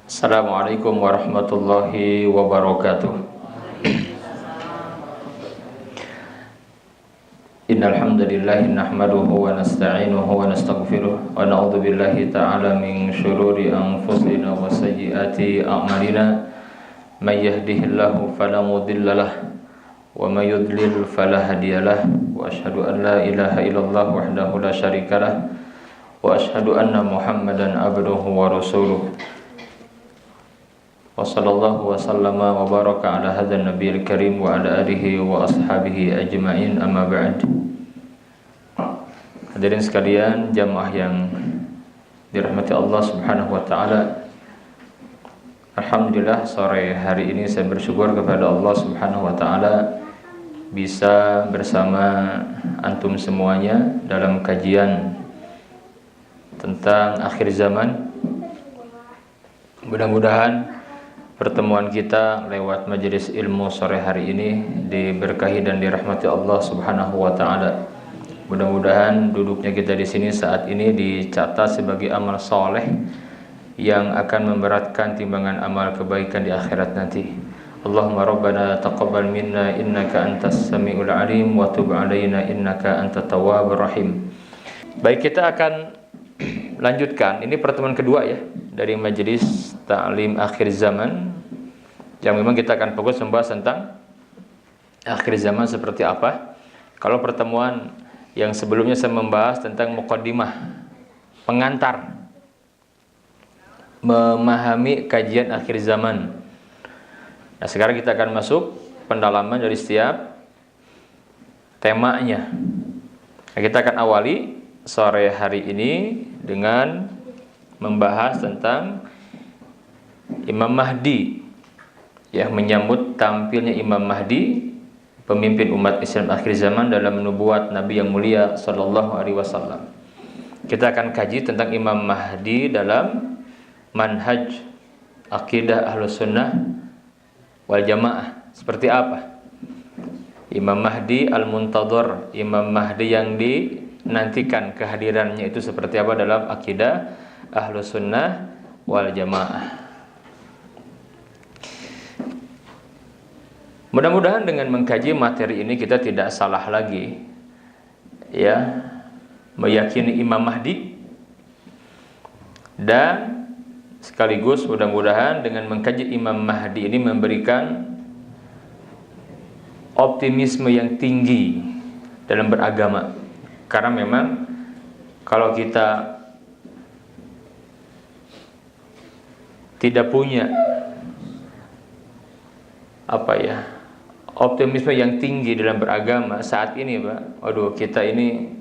Assalamualaikum warahmatullahi wabarakatuh. Innal hamdalillah nahmaduhu wa nasta'inuhu wa nastaghfiruh wa na'udzu billahi ta'ala min shururi anfusina wa sayyiati a'malina. May yahdihillahu fala mudilla lahu wa may yudlil fala hadiyalah. Wa asyhadu an la ilaha illallah wahdahu la syarikalah wa asyhadu anna Muhammadan abduhu wa rasuluh. Wa sallallahu wa sallama wa baraka ala hadzal nabiyil karim wa ala alihi wa ashabihi ajma'in, amma ba'd. Hadirin sekalian, jamaah yang dirahmati Allah Subhanahu wa taala. Alhamdulillah, sore hari ini saya bersyukur kepada Allah Subhanahu wa taala bisa bersama antum semuanya dalam kajian tentang akhir zaman. Mudah-mudahan pertemuan kita lewat majelis ilmu sore hari ini diberkahi dan dirahmati Allah Subhanahu wa taala. Mudah-mudahan duduknya kita di sini saat ini dicatat sebagai amal soleh yang akan memberatkan timbangan amal kebaikan di akhirat nanti. Allahumma rabbana taqabbal minna innaka antas samiul alim wa tub alaina innaka antat tawwabur rahim. Baik, kita akan lanjutkan. Ini pertemuan kedua ya dari majelis ta'lim akhir zaman, yang memang kita akan fokus membahas tentang akhir zaman seperti apa. Kalau pertemuan yang sebelumnya saya membahas tentang muqaddimah, pengantar memahami kajian akhir zaman. Nah, sekarang kita akan masuk pendalaman dari setiap temanya. Nah, kita akan awali sore hari ini dengan membahas tentang Imam Mahdi, yang menyambut tampilnya Imam Mahdi, pemimpin umat Islam akhir zaman dalam nubuat Nabi yang mulia sallallahu alaihi wasallam. Kita akan kaji tentang Imam Mahdi dalam manhaj akidah Ahlus Sunnah wal Jamaah. Seperti apa Imam Mahdi al-Muntadhar, Imam Mahdi yang dinantikan kehadirannya itu seperti apa dalam akidah Ahlus Sunnah wal Jamaah. Mudah-mudahan dengan mengkaji materi ini kita tidak salah lagi ya meyakini Imam Mahdi, dan sekaligus mudah-mudahan dengan mengkaji Imam Mahdi ini memberikan optimisme yang tinggi dalam beragama. Karena memang kalau kita tidak punya optimisme yang tinggi dalam beragama saat ini, Pak, waduh, kita ini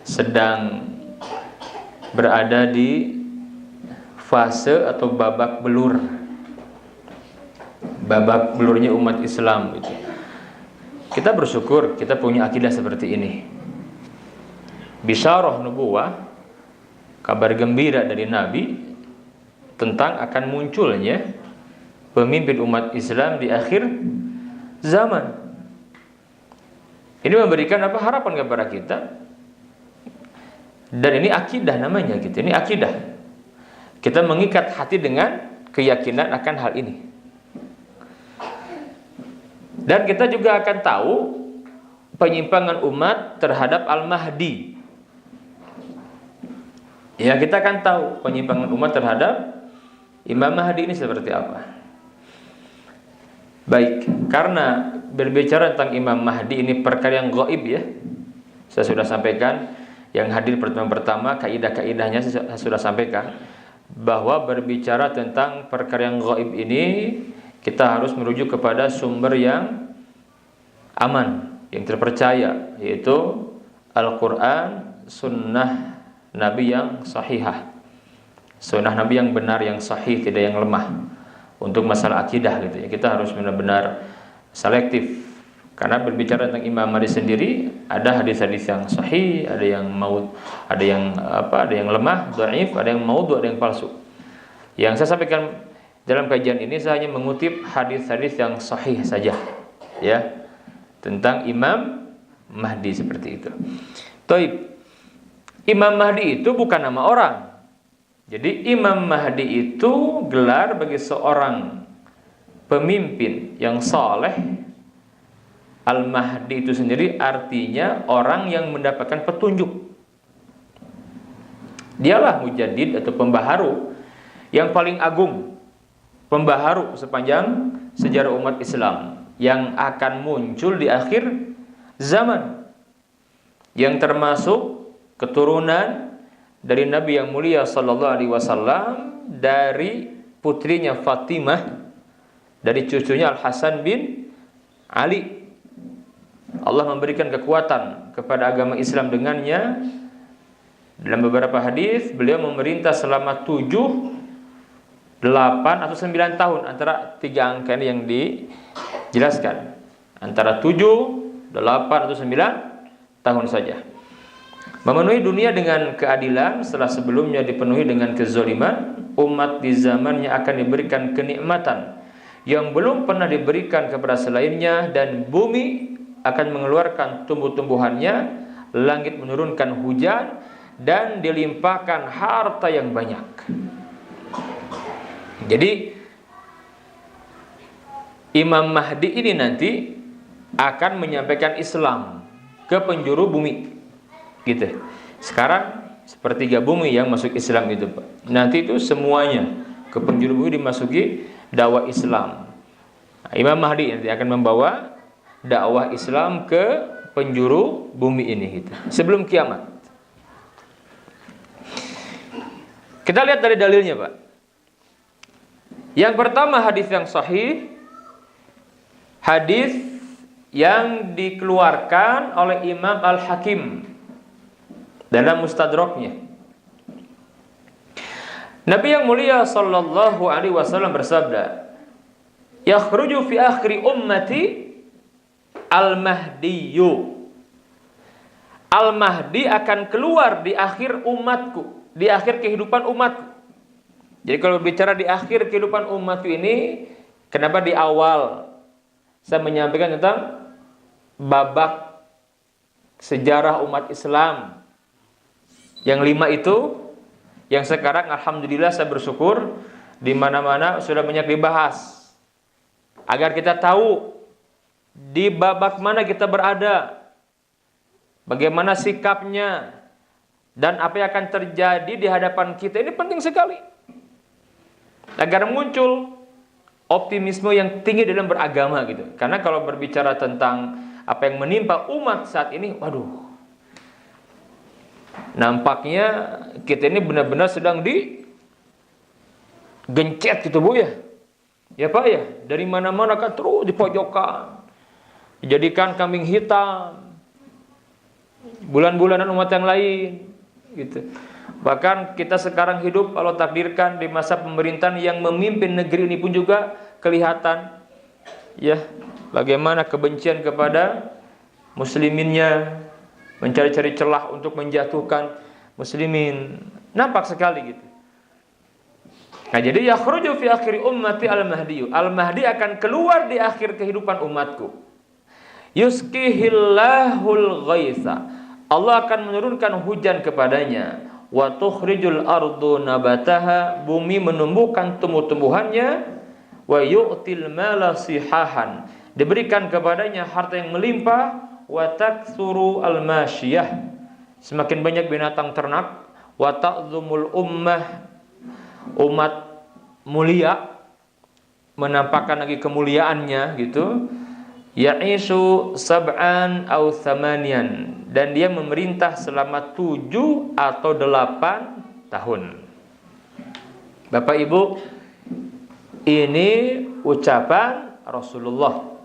sedang berada di fase atau babak belurnya umat Islam gitu. Kita bersyukur kita punya akidah seperti ini. Bisyarah nubuwah, kabar gembira dari Nabi tentang akan munculnya pemimpin umat Islam di akhir zaman. Ini memberikan harapan kepada kita. Dan ini akidah namanya gitu. Ini akidah. Kita mengikat hati dengan keyakinan akan hal ini. Dan kita juga akan tahu penyimpangan umat terhadap Al-Mahdi. Ya, kita akan tahu penyimpangan umat terhadap Imam Mahdi ini seperti apa. Baik, karena berbicara tentang Imam Mahdi ini perkara yang gaib ya. Saya sudah sampaikan, yang hadir pertemuan pertama kaidah-kaidahnya saya sudah sampaikan, bahwa berbicara tentang perkara yang gaib ini kita harus merujuk kepada sumber yang aman, yang terpercaya, yaitu Al-Quran, sunnah Nabi yang sahihah, sunnah Nabi yang benar, yang sahih, tidak yang lemah. Untuk masalah akidah gitu ya, kita harus benar-benar selektif. Karena berbicara tentang Imam Mahdi sendiri, ada hadis-hadis yang sahih, ada yang lemah, dhaif, ada yang maudhu, ada yang palsu. Yang saya sampaikan dalam kajian ini saya hanya mengutip hadis-hadis yang sahih saja ya, tentang Imam Mahdi seperti itu. Taib. Imam Mahdi itu bukan nama orang. Jadi Imam Mahdi itu gelar bagi seorang pemimpin yang saleh. Al-Mahdi itu sendiri artinya orang yang mendapatkan petunjuk. Dialah mujaddid atau pembaharu yang paling agung, pembaharu sepanjang sejarah umat Islam yang akan muncul di akhir zaman, yang termasuk keturunan dari Nabi yang mulia sallallahu alaihi wasallam, dari putrinya Fatimah, dari cucunya Al-Hasan bin Ali. Allah memberikan kekuatan kepada agama Islam dengannya. Dalam beberapa hadis beliau memerintah selama 7, 8 atau 9 tahun, antara 3 angka ini yang dijelaskan. Antara 7, 8 atau 9 tahun saja. Memenuhi dunia dengan keadilan setelah sebelumnya dipenuhi dengan kezaliman. Umat di zamannya akan diberikan kenikmatan yang belum pernah diberikan kepada selainnya, dan bumi akan mengeluarkan tumbuh-tumbuhannya, langit menurunkan hujan, dan dilimpahkan harta yang banyak. Jadi Imam Mahdi ini nanti akan menyampaikan Islam ke penjuru bumi, gitu. Sekarang sepertiga bumi yang masuk Islam itu, Pak. Nanti itu semuanya ke penjuru bumi dimasuki dakwah Islam. Nah, Imam Mahdi nanti akan membawa dakwah Islam ke penjuru bumi ini, gitu, sebelum kiamat. Kita lihat dari dalilnya, Pak. Yang pertama hadis yang sahih, hadis yang dikeluarkan oleh Imam Al-Hakim dalam Mustadraknya. Nabi yang mulia sallallahu alaihi wasallam bersabda, "Yakhruju fi akhiri ummati al-Mahdiyyu." Al-Mahdi akan keluar di akhir umatku, di akhir kehidupan umatku. Jadi kalau bicara di akhir kehidupan umatku ini, kenapa di awal saya menyampaikan tentang babak sejarah umat Islam yang 5 itu, yang sekarang alhamdulillah saya bersyukur di mana-mana sudah banyak dibahas, agar kita tahu di babak mana kita berada, bagaimana sikapnya, dan apa yang akan terjadi di hadapan kita. Ini penting sekali agar muncul optimisme yang tinggi dalam beragama, gitu. Karena kalau berbicara tentang apa yang menimpa umat saat ini, waduh, nampaknya kita ini benar-benar sedang digencet, gitu, Bu, ya. Ya, Pak, ya. Dari mana-mana kan terus dipojokkan, dijadikan kambing hitam, bulan-bulanan umat yang lain, gitu. Bahkan kita sekarang hidup, Allah takdirkan, di masa pemerintahan yang memimpin negeri ini pun juga kelihatan, ya, bagaimana kebencian kepada musliminnya, mencari-cari celah untuk menjatuhkan muslimin. Nampak sekali, gitu. Nah, jadi yakhruju fi akhiri ummati al-Mahdi. Al-Mahdi akan keluar di akhir kehidupan umatku. Yuskihillahul ghaitha. Allah akan menurunkan hujan kepadanya. Wa tukhrijul ardu nabataha. Bumi menumbuhkan tumbuh-tumbuhannya. Wa yu'til mala sihahan. Diberikan kepadanya harta yang melimpah. Wa taktsuru al-masyiyah. Semakin banyak binatang ternak. Wa ta'zumul ummah. Umat mulia menampakkan lagi kemuliaannya, gitu. Ya'isu sab'an aw thamanian, dan dia memerintah selama 7 atau 8 tahun. Bapak Ibu, ini ucapan Rasulullah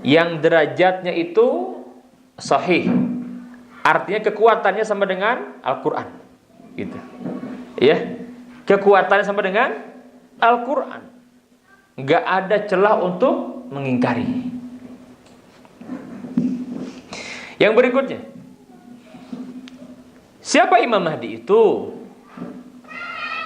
yang derajatnya itu sahih. Artinya kekuatannya sama dengan Al-Quran, gitu. Ya, kekuatannya sama dengan Al-Quran. Gak ada celah untuk mengingkari. Yang berikutnya, siapa Imam Mahdi itu?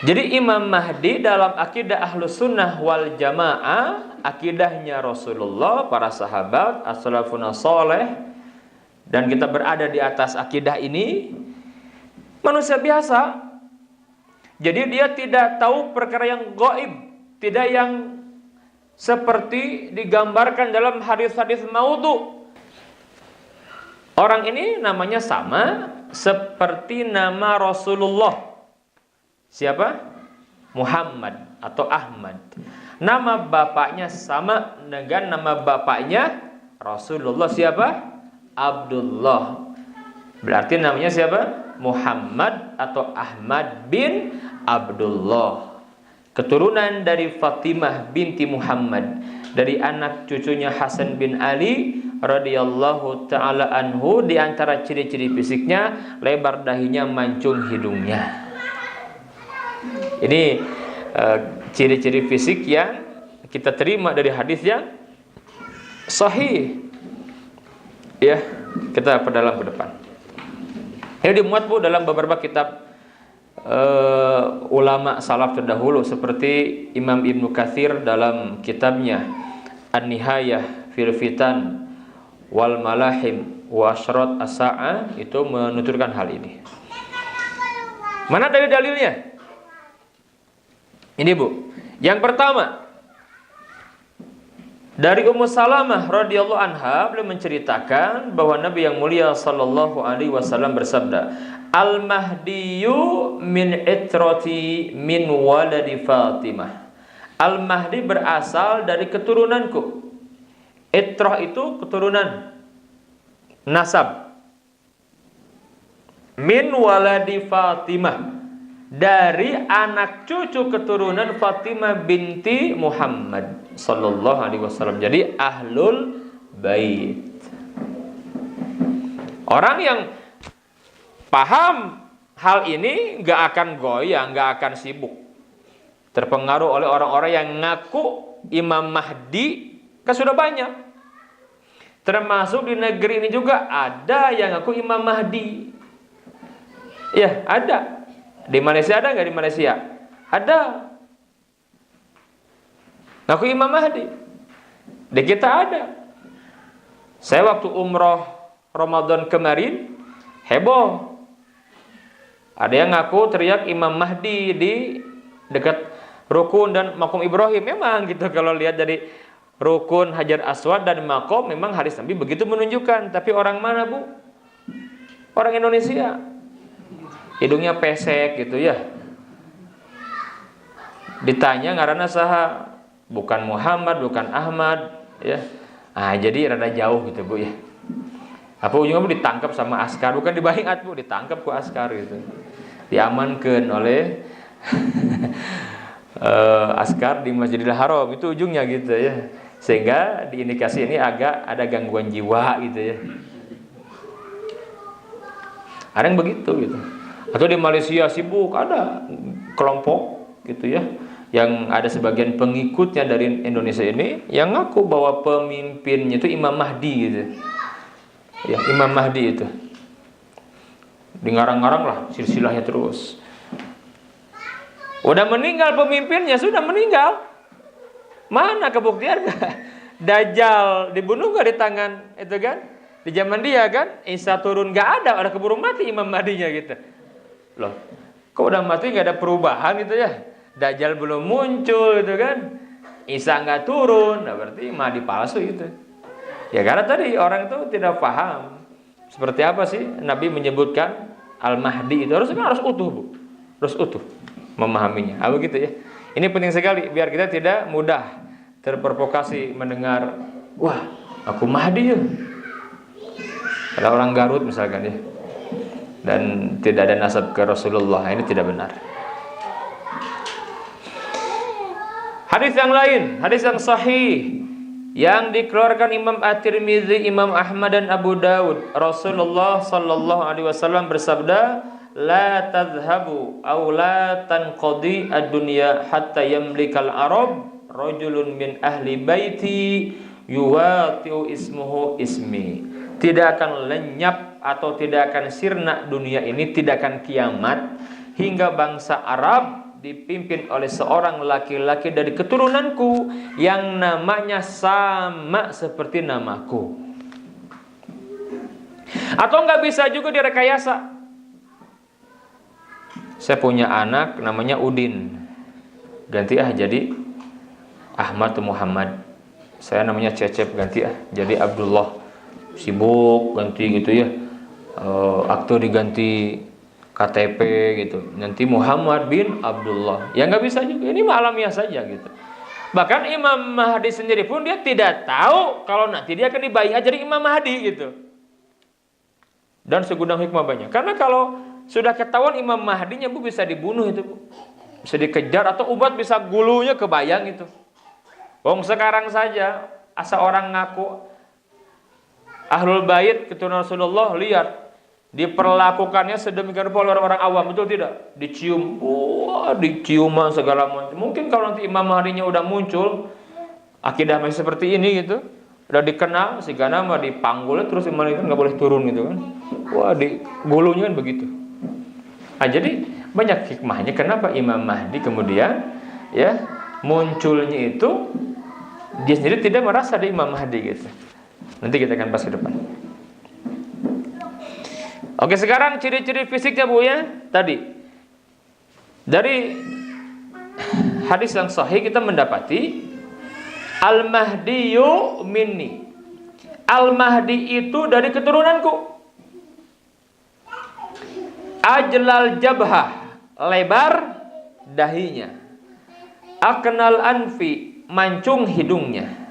Jadi Imam Mahdi dalam akidah Ahlus Sunnah wal Jamaah, akidahnya Rasulullah, para sahabat, as-salafun as-saleh, dan kita berada di atas akidah ini, manusia biasa Jadi dia tidak tahu perkara yang gaib, tidak yang seperti digambarkan dalam hadis-hadis maudhu. Orang ini namanya sama seperti nama Rasulullah. Siapa? Muhammad atau Ahmad. Nama bapaknya sama dengan nama bapaknya Rasulullah. Siapa? Abdullah. Berarti namanya siapa? Muhammad atau Ahmad bin Abdullah. Keturunan dari Fatimah binti Muhammad, dari anak cucunya Hasan bin Ali radhiyallahu taala anhu. Di antara ciri-ciri fisiknya, lebar dahinya, mancung hidungnya. Ini ciri-ciri fisik yang kita terima dari hadis yang sahih. Ya, kita perdalam ke depan. Ini dimuat Bu dalam beberapa kitab ulama salaf terdahulu, seperti Imam Ibnu Katsir dalam kitabnya An-Nihayah fil Fitan wal Malahim wa Asyarat As-Sa'ah, itu menuturkan hal ini. Mana dalilnya? Ini Bu. Yang pertama, dari Ummu Salamah radhiyallahu anha, beliau menceritakan bahwa Nabi yang mulia sallallahu alaihi wasallam bersabda, Al-Mahdiyu min itrati min waladi Fatimah. Al-Mahdi berasal dari keturunanku. Itrah itu keturunan, nasab. Min waladi Fatimah, dari anak cucu keturunan Fatimah binti Muhammad sallallahu alaihi wasallam. Jadi ahlul bait. Orang yang paham hal ini nggak akan goyang, nggak akan sibuk, terpengaruh oleh orang-orang yang ngaku Imam Mahdi. Kan sudah banyak, termasuk di negeri ini juga ada yang ngaku Imam Mahdi. Ya, ada. Di Malaysia ada nggak? Di Malaysia ada. Ngaku Imam Mahdi. Di kita ada. Saya waktu umroh Ramadan kemarin heboh. Ada yang ngaku teriak Imam Mahdi di dekat rukun dan makom Ibrahim. Memang gitu, kalau lihat dari rukun Hajar Aswad dan makom, memang hadis Nabi begitu menunjukkan. Tapi orang mana Bu? Orang Indonesia. Hidungnya pesek gitu ya. Ditanya ngaranna saha? Bukan Muhammad, bukan Ahmad ya. Ah, jadi rada jauh gitu Bu ya. Apa ujungnya Bu ditangkap sama askar, bukan dibahingat Bu, ditangkap ku askar gitu. Diamankan oleh askar di Masjidil Haram, itu ujungnya gitu ya. Sehingga diindikasi ini agak ada gangguan jiwa gitu ya. Ada yang begitu gitu. Atau di Malaysia sibuk ada kelompok gitu ya, yang ada sebagian pengikutnya dari Indonesia ini yang ngaku bahwa pemimpinnya itu Imam Mahdi gitu. Ya, Imam Mahdi itu. Di ngarang-ngarang lah silsilahnya terus. Udah meninggal pemimpinnya, sudah meninggal. Mana kebuktian? Dajjal dibunuh gak di tangan itu kan? Di zaman dia kan, Isa turun gak ada, udah keburu mati Imam Mahdinya gitu. Loh, kok udah mati gak ada perubahan gitu ya? Dajjal belum muncul gitu kan? Isa gak turun, nah berarti Mahdi palsu gitu. Ya karena tadi orang itu tidak paham seperti apa sih Nabi menyebutkan Al-Mahdi itu. Harus utuh Bu, harus utuh memahaminya. Ah begitu ya. Ini penting sekali biar kita tidak mudah terprovokasi mendengar, wah aku Mahdi ya. Ada orang Garut misalkan ya, dan tidak ada nasab ke Rasulullah, ini tidak benar. Hadis yang lain, hadis yang sahih yang dikeluarkan Imam At-Tirmidzi, Imam Ahmad dan Abu Dawud. Rasulullah sallallahu alaihi wasallam bersabda, la tadhhabu aw la tanqadi ad-dunya hatta yamlikal arab rajulun min ahli baiti yuwatiu ismuhu ismi. Tidak akan lenyap atau tidak akan sirna dunia ini, tidak akan kiamat hingga bangsa Arab dipimpin oleh seorang laki-laki dari keturunanku yang namanya sama seperti namaku. Atau nggak bisa juga direkayasa. saya punya anak namanya Udin, ganti jadi Ahmad atau Muhammad. Saya namanya Cecep, ganti jadi Abdullah. Sibuk ganti gitu ya, akte diganti, KTP gitu, nanti Muhammad bin Abdullah. Ya nggak bisa juga, ini alamiah saja gitu. Bahkan Imam Mahdi sendiri pun dia tidak tahu kalau nanti dia akan dibaiat jadi Imam Mahdi gitu. Dan segudang hikmah banyak. Karena kalau sudah ketahuan Imam Mahdinya, Bu, bisa dibunuh itu, Bu. Bisa dikejar atau umat bisa gulunya kebayang itu. Wong sekarang saja asa orang ngaku Ahlul Bait keturunan Rasulullah, lihat diperlakukannya sedemikian rupa oleh orang-orang awam, betul tidak? Dicium, wah, diciuman segala macam. Mungkin kalau nanti Imam Mahdinya udah muncul, akidah masih seperti ini gitu, udah dikenal, sehingga nama dipanggul terus Imam Mahdi kan nggak boleh turun gitu kan. Wah, di bulunya kan begitu. Nah, jadi banyak hikmahnya kenapa Imam Mahdi kemudian ya munculnya itu dia sendiri tidak merasa dia Imam Mahdi gitu. Nanti kita akan bahas ke depan. Oke, sekarang ciri-ciri fisiknya, Bu, ya. Tadi dari hadis yang sahih kita mendapati Al-Mahdiyu minni. Al-Mahdi itu dari keturunanku. Ajlal jabhah, lebar dahinya. Aknal anfi, mancung hidungnya.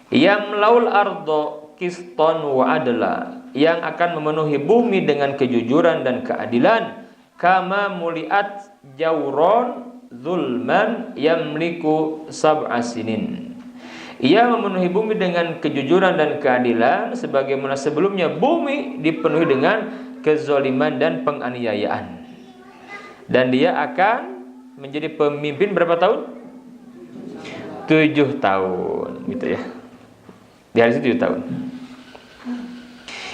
Yamlaul ardo kiston wa adla, yang akan memenuhi bumi dengan kejujuran dan keadilan. Kama muliat jauron zulman yamliku sab'asinin, ia memenuhi bumi dengan kejujuran dan keadilan sebagaimana sebelumnya bumi dipenuhi dengan kezaliman dan penganiayaan. Dan dia akan menjadi pemimpin berapa tahun? 7 tahun gitu ya. Di hari itu 7 tahun.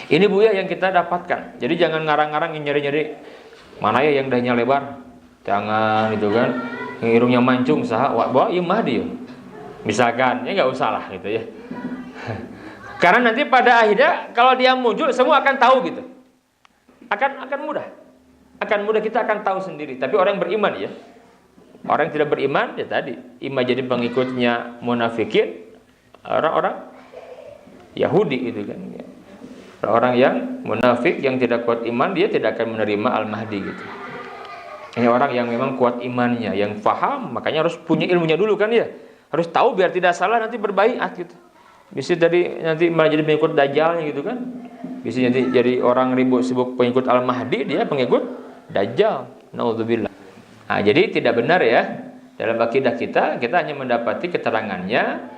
Ini, Bu, ya, yang kita dapatkan. Jadi jangan ngarang-ngarang nyari-nyari mana ya yang dahinya lebar. Jangan gitu kan. Yang irungnya mancung saha, wah ieu Mahdi ya. Misalkan, ya enggak usah lah gitu ya. Karena nanti pada akhirnya kalau dia muncul semua akan tahu gitu. Akan mudah. Akan mudah, kita akan tahu sendiri. Tapi orang yang beriman ya. Orang yang tidak beriman ya tadi, imam jadi pengikutnya munafikin, orang-orang Yahudi gitu kan. Orang yang munafik yang tidak kuat iman, dia tidak akan menerima Al-Mahdi gitu. Ini orang yang memang kuat imannya, yang faham, makanya harus punya ilmunya dulu kan ya. Harus tahu biar tidak salah nanti berbaiat gitu. Bisa jadi nanti malah jadi pengikut Dajjalnya gitu kan. Bisa jadi orang ribut sibuk pengikut Al-Mahdi, dia pengikut Dajjal. Naudzubillah. Nah, jadi tidak benar ya. Dalam akidah kita hanya mendapati keterangannya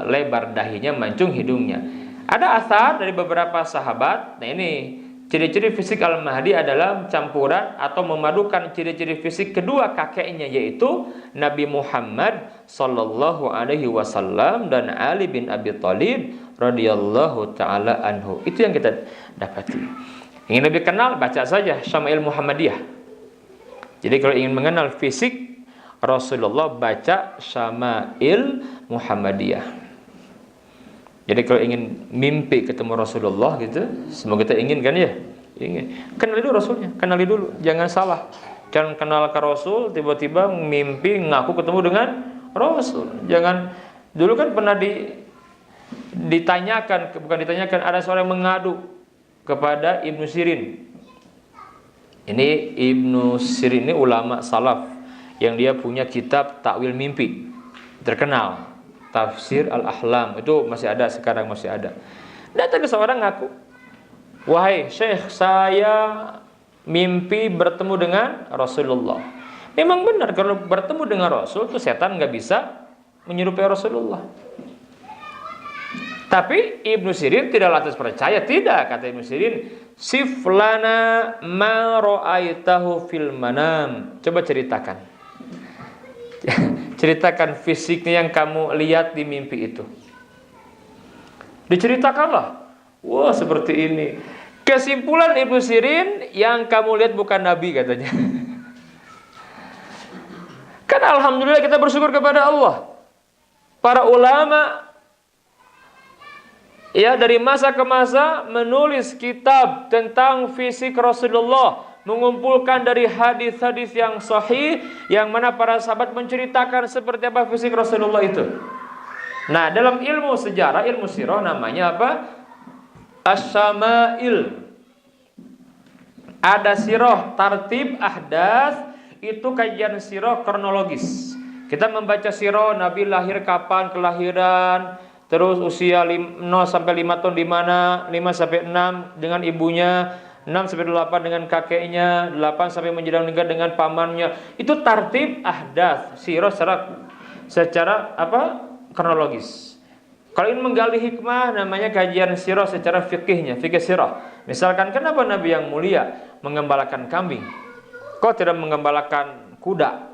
lebar dahinya, mancung hidungnya. Ada asar dari beberapa sahabat. Nah, ini ciri-ciri fisik Al-Mahdi adalah campuran atau memadukan ciri-ciri fisik kedua kakeknya, yaitu Nabi Muhammad sallallahu alaihi wasallam dan Ali bin Abi Thalib radhiyallahu taala anhu. Itu yang kita dapati. Ingin lebih kenal, baca saja Syama'il Muhammadiyah. Jadi kalau ingin mengenal fisik Rasulullah, baca Syama'il Muhammadiyah. Jadi kalau ingin mimpi ketemu Rasulullah gitu, semoga kita ingin kan ya? Ingin. Kenali dulu Rasulnya, kenali dulu. Jangan salah. Jangan kenal ke Rasul, tiba-tiba mimpi ngaku ketemu dengan Rasul. Jangan. Dulu kan pernah ditanyakan, ada seorang yang mengadu kepada Ibnu Sirin. Ini Ibnu Sirin ini ulama salaf yang dia punya kitab takwil mimpi terkenal, Tafsir Al-Ahlam, itu masih ada sekarang, masih ada. Datang ke seorang ngaku, wahai Syekh, saya mimpi bertemu dengan Rasulullah. Memang benar kalau bertemu dengan Rasul itu setan nggak bisa menyerupai Rasulullah. Tapi Ibnu Sirin tidak lantas percaya. Tidak, kata Ibnu Sirin, siflana ma ra'aitahu fil manam. Coba ceritakan. Ceritakan fisiknya yang kamu lihat di mimpi itu. Diceritakanlah. Wah, seperti ini. Kesimpulan Ibnu Sirin, yang kamu lihat bukan Nabi, katanya. Kan alhamdulillah kita bersyukur kepada Allah. Para ulama ya dari masa ke masa menulis kitab tentang fisik Rasulullah, mengumpulkan dari hadis-hadis yang sahih yang mana para sahabat menceritakan seperti apa fisik Rasulullah itu. Nah, dalam ilmu sejarah, ilmu sirah namanya apa? Asy-Syama'il. Ada sirah tartib ahdas, itu kajian sirah kronologis. Kita membaca sirah Nabi lahir kapan, kelahiran, terus usia 0 sampai 5 tahun di mana, 5 sampai 6 dengan ibunya, 6 sampai 8 dengan kakeknya, 8 sampai menjelang nikah dengan pamannya. Itu tartib ahdas, sirah secara apa? Kronologis. Kalau ingin menggali hikmah namanya kajian sirah secara fikihnya, fikih sirah. Misalkan kenapa Nabi yang mulia menggembalakan kambing? Kok tidak menggembalakan kuda?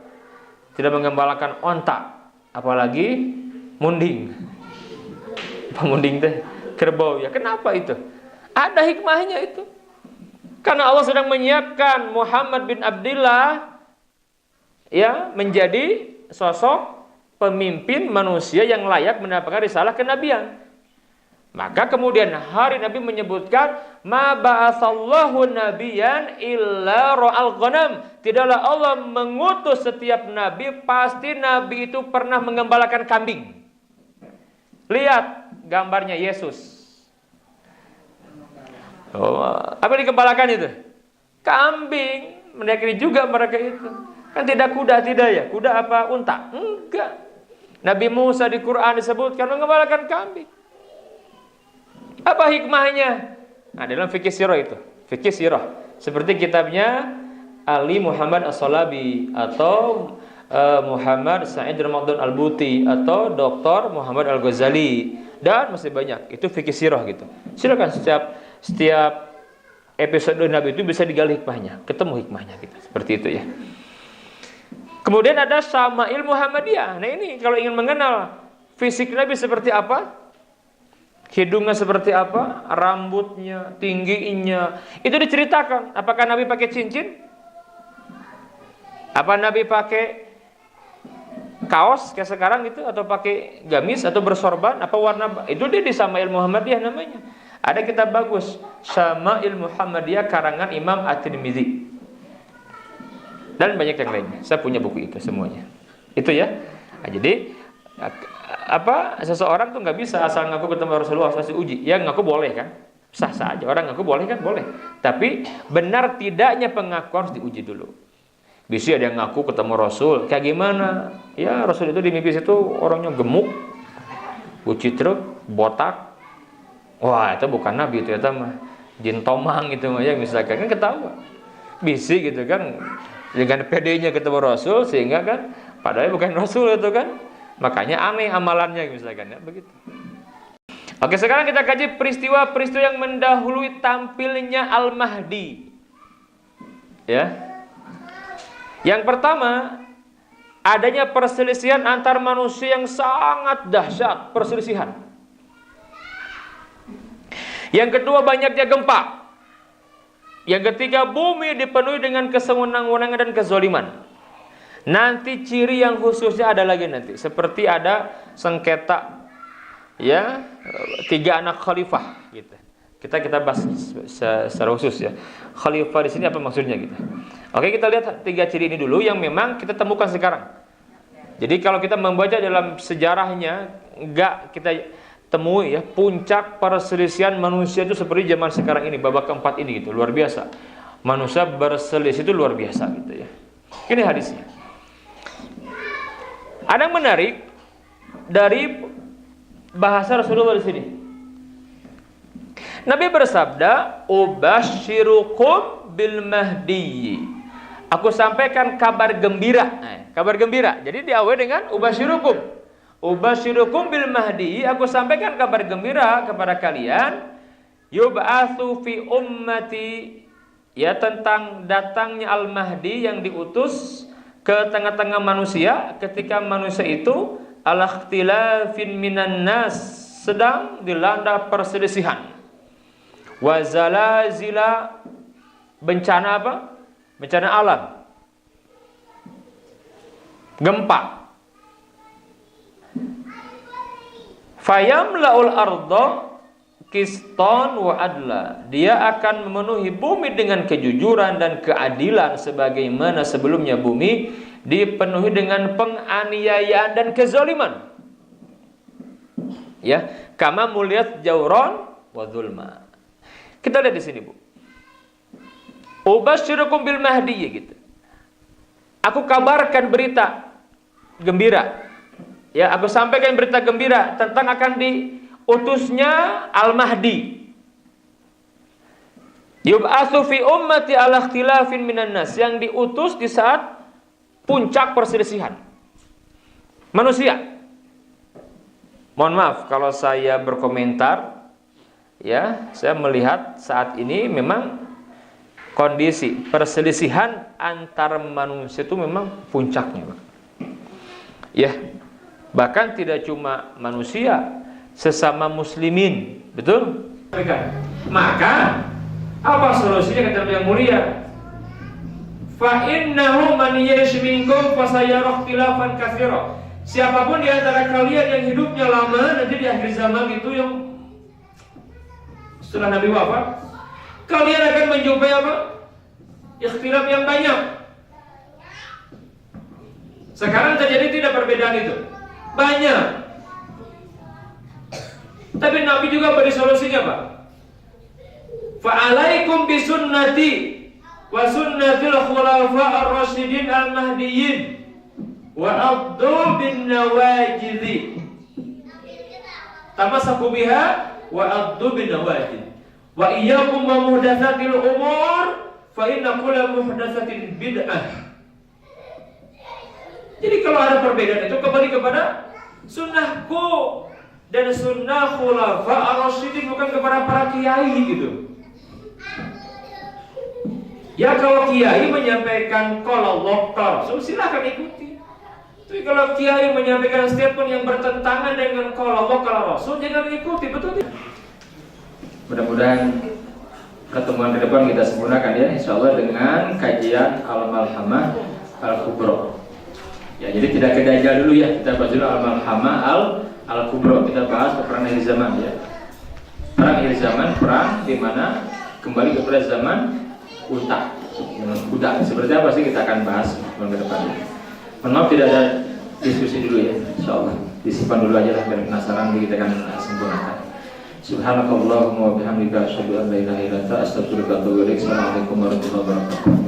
Tidak menggembalakan onta, apalagi munding. Apa munding teh? Kerbau ya. Kenapa itu? Ada hikmahnya itu. Karena Allah sedang menyiapkan Muhammad bin Abdillah ya menjadi sosok pemimpin manusia yang layak mendapatkan risalah kenabian. Maka kemudian hari Nabi menyebutkan ma ba'atsallahu nabiyan illa ra'al ghanam. Tidaklah Allah mengutus setiap nabi, pasti nabi itu pernah menggembalakan kambing. Lihat gambarnya Yesus. Oh, apa digembalakan itu? Kambing. Mereka juga mereka itu. Kan tidak kuda, tidak ya? Kuda apa unta? Enggak. Nabi Musa di Quran disebutkan menggembalakan kambing. Apa hikmahnya? Nah, dalam fikih sirah itu. Fikih sirah. Seperti kitabnya Ali Muhammad As-Salabi atau Muhammad Sa'id Ramadan Al-Buti atau Dr. Muhammad Al-Ghazali dan masih banyak. Itu fikih sirah gitu. Silakan setiap episode Nabi itu bisa digali hikmahnya, ketemu hikmahnya gitu. Seperti itu ya. Kemudian ada Syama'il Muhammadiyah. Nah, ini kalau ingin mengenal fisik Nabi seperti apa, hidungnya seperti apa, rambutnya, tingginya, itu diceritakan. Apakah Nabi pakai cincin? Apa Nabi pakai kaos kayak sekarang gitu, atau pakai gamis atau bersorban? Apa warna? Itu dia di Syama'il Muhammadiyah namanya. Ada kitab bagus, Syama'il Muhammadiyah karangan Imam At-Tirmidzi. Dan banyak yang lainnya. Saya punya buku itu semuanya. Itu ya. Nah, jadi apa seseorang tuh nggak bisa asal ngaku ketemu Rasulullah harus diuji. Ya ngaku boleh kan? Sah-sah aja. Orang ngaku boleh kan? Boleh. Tapi benar tidaknya pengakuan harus diuji dulu. Bisa ada yang ngaku ketemu Rasul. Kayak gimana? Ya Rasul itu di mimpi situ orangnya gemuk, bucitruk, botak. Wah itu bukan Nabi itu ya mah. Jin tomang itu mah ya misalkan kan ketahuan. Bisi gitu kan. Dengan PD-nya ketemu Rasul sehingga kan padahal bukan Rasul itu kan. Makanya aneh amalannya misalkan ya begitu. Oke, sekarang kita kaji peristiwa-peristiwa yang mendahului tampilnya Al-Mahdi. Ya. Yang pertama, adanya perselisihan antar manusia yang sangat dahsyat, perselisihan. Yang kedua, banyaknya gempa. Yang ketiga, bumi dipenuhi dengan kesewenang-wenangan dan kezaliman. Nanti ciri yang khususnya ada lagi nanti, seperti ada sengketa, ya 3 anak khalifah, gitu. Kita bahas secara khusus ya. Khalifah di sini apa maksudnya gitu. Oke, kita lihat 3 ciri ini dulu yang memang kita temukan sekarang. Jadi kalau kita membaca dalam sejarahnya, enggak kita temui ya puncak perselisihan manusia itu seperti zaman sekarang ini, babak keempat ini gitu, luar biasa. Manusia berselisih itu luar biasa gitu ya. Ini hadisnya. Ada yang menarik dari bahasa Rasulullah di sini. Nabi bersabda, "Ubasyirukum bil mahdi." Aku sampaikan kabar gembira. Kabar gembira. Jadi diawali dengan ubasyirukum. Ubasyirukum bil mahdi. Aku sampaikan kabar gembira kepada kalian. Yub'atsu fi ummati. Ya, tentang datangnya Al-Mahdi yang diutus ke tengah-tengah manusia ketika manusia itu ala ikhtilafin minan nas, sedang dilanda perselisihan. Wa zalazila, bencana apa? Bencana alam. Gempa. Fayamlaul arda, qistan wa adla. Dia akan memenuhi bumi dengan kejujuran dan keadilan sebagaimana sebelumnya bumi dipenuhi dengan penganiayaan dan kezaliman. Ya, kama muliyat jauron wa zulma. Kita lihat di sini, Bu. Ubasyirukum bil mahdi gitu. Aku kabarkan berita gembira. Ya, aku sampaikan berita gembira tentang akan diutusnya Al-Mahdi. Yub'atsu fi ummati ala ikhtilafin minan nas, yang diutus di saat puncak perselisihan manusia. Mohon maaf kalau saya berkomentar, ya, saya melihat saat ini memang kondisi perselisihan antar manusia itu memang puncaknya. Ya, bahkan tidak cuma manusia, sesama muslimin, betul? Maka apa solusinya kata Nabi yang mulia? Fa innahu man ya'ish minkum fa sayara ikhtilafan katsira. Siapapun di antara kalian yang hidupnya lama nanti di akhir zaman itu, yang setelah Nabi wafat, kalian akan menjumpai apa? Ikhtilaf yang banyak. Sekarang terjadi tidak perbedaan itu? Banyak. Tapi Nabi juga beri solusinya, Pak. Fa'alaikum bisunnati wa sunnatil khulafa'ir rasyidin al-mahdiyyin wa addu bin nawajidhi. Tamassaku biha wa addu bin nawajidh. Wa iyyakum wa muhdatsatil umur fa inna kulla muhdatsatin bid'ah. Jadi kalau ada perbedaan itu kembali kepada sunnahku dan sunnah khulafa'ir rasyidin, bukan kepada para kiai gitu. Ya, kalau kiai menyampaikan qala Allah qala Rasul, silakan ikuti. Tapi kalau kiai menyampaikan statement yang bertentangan dengan qala Allah qala Rasul, jangan ikuti, betul tidak? Mudah-mudahan pertemuan ke depan kita sempurnakan ya, insyaallah dengan kajian Al-Malhamah Al-Kubra. Ya, jadi tidak ke Dajjal dulu ya, kita bahas dulu Al-Malhamah Al-Kubra. Kita bahas peperangan akhir zaman ya. Perang akhir zaman, perang di mana kembali kepada zaman budak. Seperti apa sih kita akan bahas ke depan. Maaf tidak ada diskusi dulu ya, insyaallah. Disimpan dulu aja lah, biar penasaran, kita akan sempurnakan. Subhanakallahumma wa bihamdika asyhadu an la ilaha illa anta astaghfiruka wa atubu ilaik. Assalamualaikum warahmatullahi wabarakatuh.